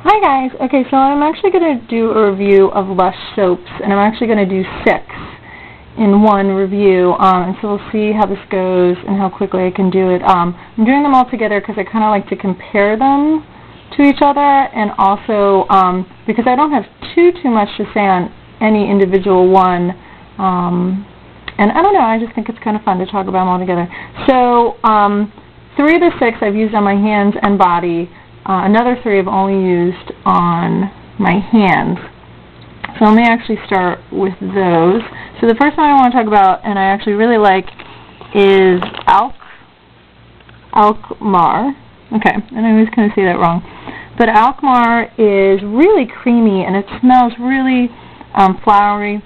Hi guys. Okay, so I'm actually going to do a review of LUSH soaps, and I'm actually going to do 6 in one review, and so we'll see how this goes and how quickly I can do it. I'm doing them all together because I kind of like to compare them to each other, and also because I don't have too much to say on any individual one, and I don't know, I just think it's kind of fun to talk about them all together. So 3 of the 6 I've used on my hands and body. Another 3 I've only used on my hands. So let me actually start with those. So the first one I want to talk about, and I actually really like, is Alkmaar. Okay, and I always kind of say that wrong. But Alkmaar is really creamy, and it smells really flowery.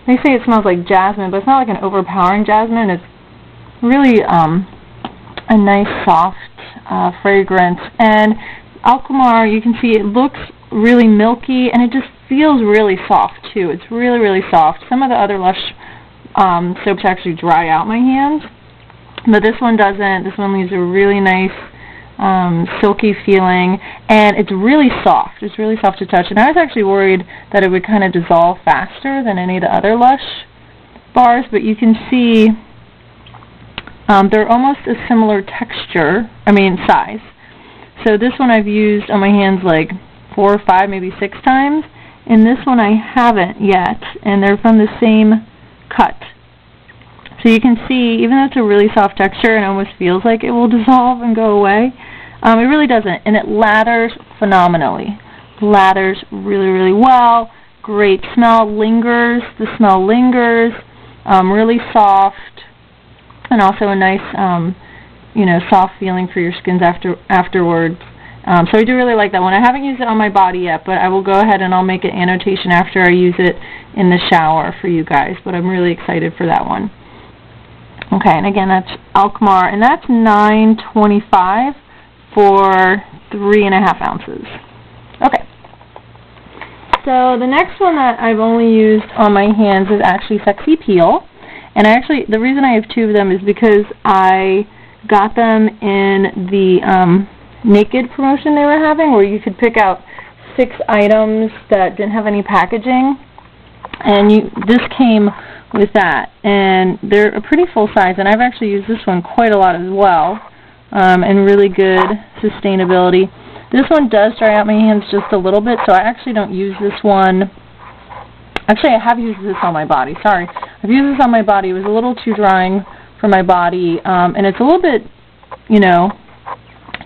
They say it smells like jasmine, but it's not like an overpowering jasmine. It's really a nice soft fragrance. And Alkmaar, you can see it looks really milky, and it just feels really soft too. It's really, really soft. Some of the other LUSH soaps actually dry out my hands, but this one doesn't. This one leaves a really nice silky feeling, and it's really soft. It's really soft to touch, and I was actually worried that it would kind of dissolve faster than any of the other LUSH bars, but you can see they're almost a similar texture, size. So this one I've used on my hands like 4 or 5, maybe 6 times, and this one I haven't yet, and they're from the same cut. So you can see, even though it's a really soft texture and almost feels like it will dissolve and go away, it really doesn't, and it lathers phenomenally. Lathers really, really well. Great smell, lingers. The smell lingers. Really soft, and also a nice, soft feeling for your skins afterwards. So I do really like that one. I haven't used it on my body yet, but I will go ahead and I'll make an annotation after I use it in the shower for you guys. But I'm really excited for that one. Okay, and again, that's Alkmaar, and that's $9.25 for 3.5 ounces. Okay. So the next one that I've only used on my hands is actually Sexy Peel. And the reason I have 2 of them is because I got them in the Naked promotion they were having, where you could pick out 6 items that didn't have any packaging, and this came with that, and they're a pretty full size, and I've actually used this one quite a lot as well, and really good sustainability. This one does dry out my hands just a little bit, so I actually don't use this one. Actually, I have used this on my body. Sorry. I've used this on my body. It was a little too drying for my body, and it's a little bit,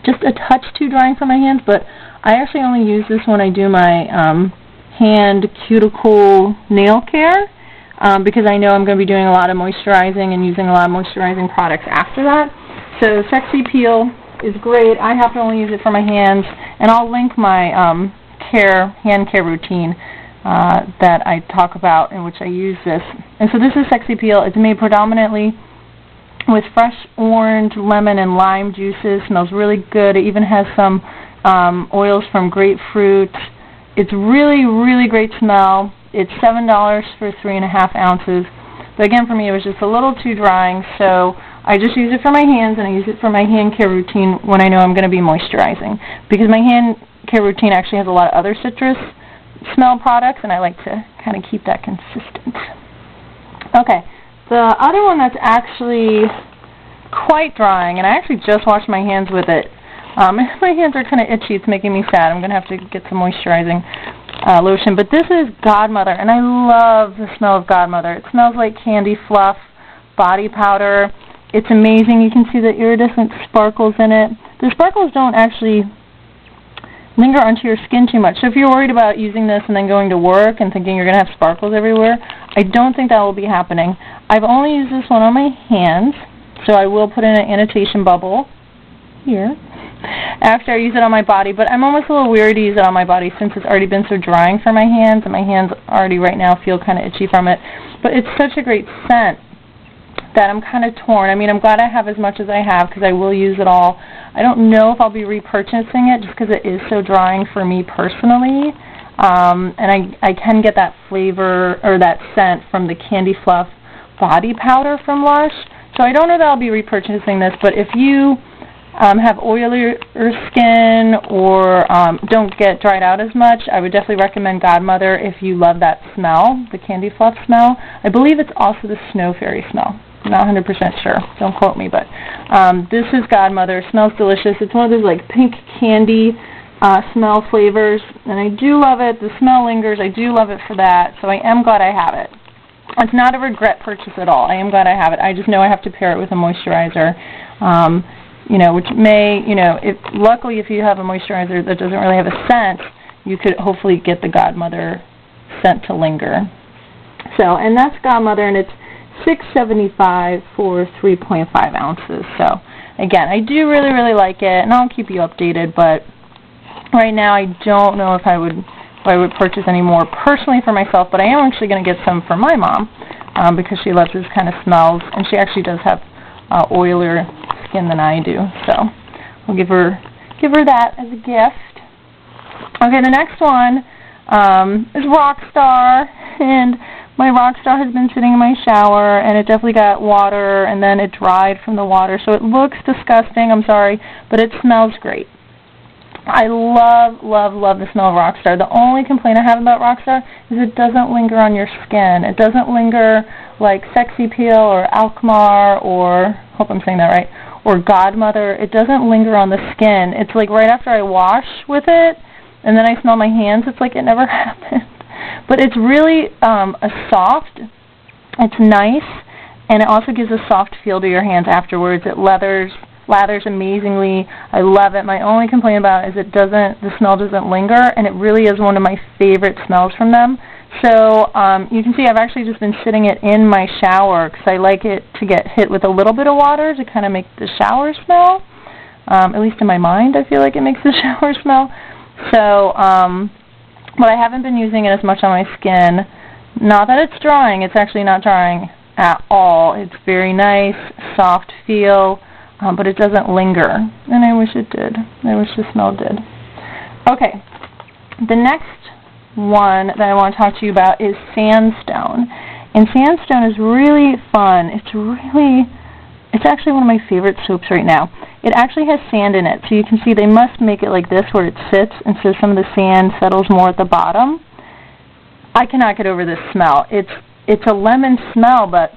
just a touch too drying for my hands, but I actually only use this when I do my hand cuticle nail care, because I know I'm going to be doing a lot of moisturizing and using a lot of moisturizing products after that. So Sexy Peel is great. I have to only use it for my hands, and I'll link my hand care routine that I talk about in which I use this. And so this is Sexy Peel. It's made predominantly with fresh orange, lemon, and lime juices. Smells really good. It even has some oils from grapefruit. It's really, really great smell. It's $7 for 3.5 ounces. But again, for me, it was just a little too drying, so I just use it for my hands, and I use it for my hand care routine when I know I'm going to be moisturizing. Because my hand care routine actually has a lot of other citrus smell products, and I like to kind of keep that consistent. Okay. The other one that's actually quite drying, and I actually just washed my hands with it. My hands are kind of itchy. It's making me sad. I'm going to have to get some moisturizing lotion. But this is Godmother, and I love the smell of Godmother. It smells like candy fluff, body powder. It's amazing. You can see the iridescent sparkles in it. The sparkles don't actually linger onto your skin too much. So if you're worried about using this and then going to work and thinking you're going to have sparkles everywhere, I don't think that will be happening. I've only used this one on my hands, so I will put in an annotation bubble here after I use it on my body, but I'm almost a little weary to use it on my body since it's already been so drying for my hands, and my hands already right now feel kind of itchy from it. But it's such a great scent that I'm kind of torn. I'm glad I have as much as I have because I will use it all. I don't know if I'll be repurchasing it just because it is so drying for me personally. And I can get that flavor or that scent from the Candy Fluff body powder from LUSH. So I don't know that I'll be repurchasing this, but if you have oilier skin or don't get dried out as much, I would definitely recommend Godmother if you love that smell, the candy fluff smell. I believe it's also the snow fairy smell. I'm not 100% sure. Don't quote me, but this is Godmother. It smells delicious. It's one of those like pink candy smell flavors, and I do love it. The smell lingers. I do love it for that, so I am glad I have it. It's not a regret purchase at all. I am glad I have it. I just know I have to pair it with a moisturizer, which may, luckily if you have a moisturizer that doesn't really have a scent, you could hopefully get the Godmother scent to linger. So, and that's Godmother, and it's $6.75 for 3.5 ounces. So, again, I do really, really like it, and I'll keep you updated, but right now I don't know if I would purchase any more personally for myself, but I am actually going to get some for my mom because she loves this kind of smells, and she actually does have oilier skin than I do, so I'll give her that as a gift. Okay, the next one is Rockstar, and my Rockstar has been sitting in my shower, and it definitely got water, and then it dried from the water, so it looks disgusting, I'm sorry, but it smells great. I love, love, love the smell of Rockstar. The only complaint I have about Rockstar is it doesn't linger on your skin. It doesn't linger like Sexy Peel or Alkmaar or, hope I'm saying that right, or Godmother. It doesn't linger on the skin. It's like right after I wash with it, and then I smell my hands, it's like it never happened. But it's really it's nice, and it also gives a soft feel to your hands afterwards. It lathers amazingly. I love it. My only complaint about it is the smell doesn't linger, and it really is one of my favorite smells from them. So you can see I've actually just been sitting it in my shower because I like it to get hit with a little bit of water to kind of make the shower smell. At least in my mind, I feel like it makes the shower smell. So, but I haven't been using it as much on my skin. Not that it's drying. It's actually not drying at all. It's very nice, soft feel, but it doesn't linger. And I wish it did. I wish the smell did. Okay, the next one that I want to talk to you about is Sandstone. And Sandstone is really fun. It's actually one of my favorite soaps right now. It actually has sand in it, so you can see they must make it like this where it sits, and so some of the sand settles more at the bottom. I cannot get over this smell. It's a lemon smell, but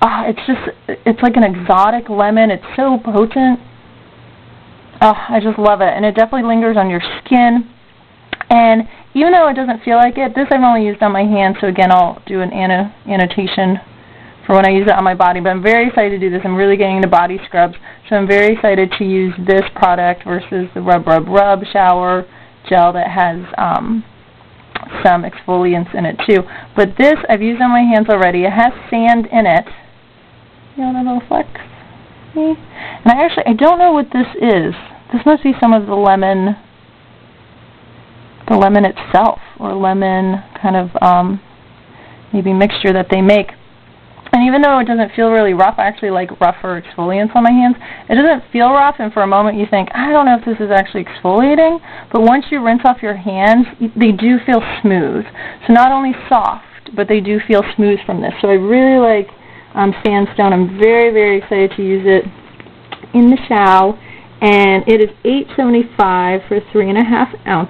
it's like an exotic lemon. It's so potent. I just love it, and it definitely lingers on your skin. And even though it doesn't feel like it, this I've only used on my hand, so again I'll do an annotation for when I use it on my body, but I'm very excited to do this. I'm really getting into body scrubs, so I'm very excited to use this product versus the Rub shower gel that has some exfoliants in it too. But this I've used on my hands already. It has sand in it. You know that little flex? And I don't know what this is. This must be some of the lemon itself, or lemon kind of maybe mixture that they make. And even though it doesn't feel really rough, I actually like rougher exfoliants on my hands. It doesn't feel rough, and for a moment you think, I don't know if this is actually exfoliating, but once you rinse off your hands, they do feel smooth. So not only soft, but they do feel smooth from this. So I really like Sandstone. I'm very, very excited to use it in the shower, and it is $8.75 for 3.5 ounces.